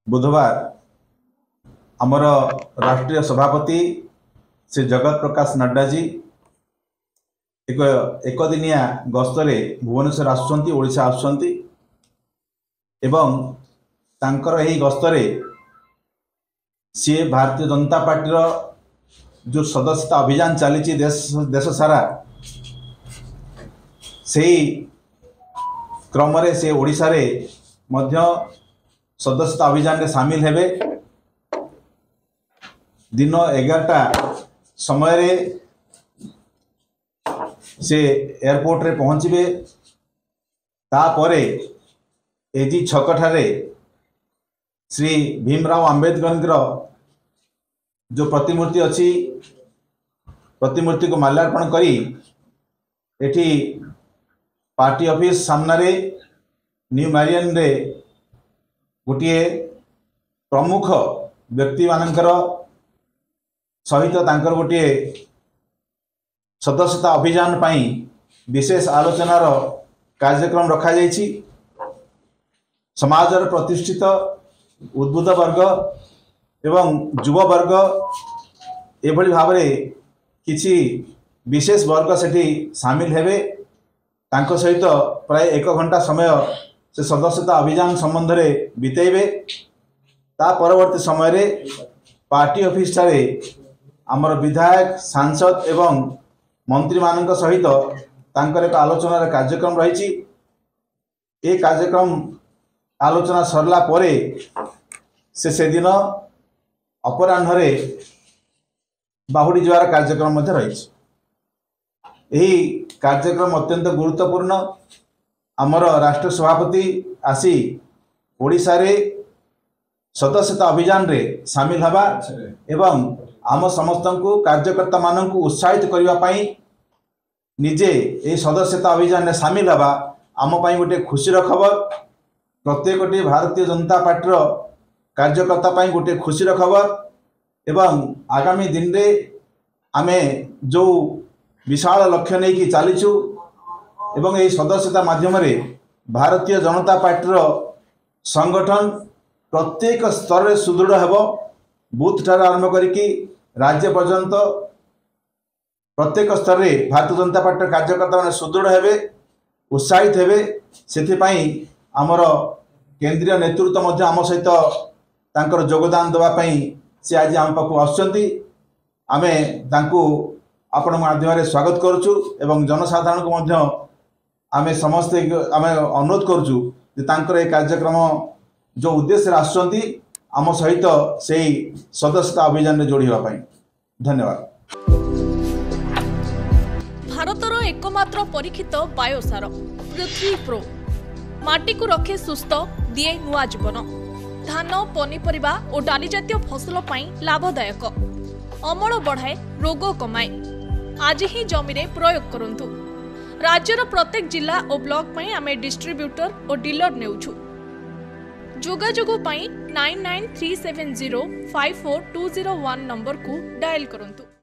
बुधवार आमर राष्ट्रीय सभापति श्री जगत प्रकाश नड्डा जी एक दिनिया गस्तरे भुवनेश्वर आसुचंती ओडिशा आसुचंती एवं तांकर एही गस्तरे सी भारतीय जनता पार्टी जो सदस्यता अभियान चली देश सारा से क्रम से ओडिशा रे मध्य सदस्यता अभियान में सामिल हेबे। दिन 11टा समय रे से एयरपोर्ट रे पहुँचे तापरे एजी छक ठारे श्री भीमराव आंबेडकर जो प्रतिमूर्ति अच्छी प्रतिमूर्ति को माल्यार्पण करी एठी पार्टी ऑफिस सामने न्यू मैरियन रे गोटे प्रमुख व्यक्ति मानकर सहित तांकर गोटे सदस्यता अभियान पाई विशेष आलोचनार कार्यक्रम रखा जायछि। समाजर प्रतिष्ठित उद्बुद्ध वर्ग एवं युव वर्ग एभली भाव किछि विशेष वर्ग सेठी सामिल हेबे। तांको सहित प्राय 1 घंटा समय से सदस्यता अभियान संबंध में बितेबे। ता परवर्ती समय रे पार्टी ऑफिस ठारे आमर विधायक सांसद एवं मंत्री मानक सहित तांकर एक आलोचनार कार्यक्रम रही। ये कार्यक्रम आलोचना सरला परे से दिन अपराह्न बाहुड़ी जवार कार्यक्रम रही। यही कार्यक्रम अत्यंत गुरुत्वपूर्ण। आमर राष्ट्र सभापति आसी ओडिशा रे सदस्यता अभियान रे सामिल हवा एवं आम समस्त को कार्यकर्ता मानक उत्साहित करने पाई निजे ये सदस्यता अभियान में सामिल हवा आम पाई गोटे खुशीर खबर। प्रत्येक भारतीय जनता पार्टी कार्यकर्ता पाई गोटे खुशीर खबर एवं आगामी दिन रे आमे जो विशाल लक्ष्य नहीं कि चलीचु एवं यही सदस्यता माध्यम भारतीय जनता पार्टी संगठन प्रत्येक स्तर में सुदृढ़ हेबो। बूथ ठार आरंभ करिकी राज्य पर्यंत प्रत्येक स्तर में भारतीय जनता पार्टी कार्यकर्ता मैंने सुदृढ़ हेबे, उत्साहित हेबे। सेथिपाई आमर केंद्रीय नेतृत्व मध्य आम सहित तांकर योगदान देवाई से आज आम पाखु आसुचंती। आमे तांकु आपण माध्यम स्वागत करुचु एवं जनसाधारण को मध्य आमे समस्ते आमे अनुरोध करुचु जे तांकर ए कार्यक्रम जो उद्देश्य आसुचंती आम सहित से सदस्यता अभियान में जोड़ी होगा। धन्यवाद। भारतर एकमात्र परीक्षित बायोसार पृथ्वी प्रो माटी को रखे सुस्थ दिए नुआ जीवन। धान पनीपरिबा और डाली जातीय फसल पाई लाभदायक, अमल बढ़ाए, रोग कमाए। आज ही जमी रे प्रयोग करंतु। राज्यर प्रत्येक जिला और ब्लॉक पाई आमे डिस्ट्रीब्यूटर और डीलर नेउछु। जोगाजोग पाई 9937054201 नंबर को डायल करंतु।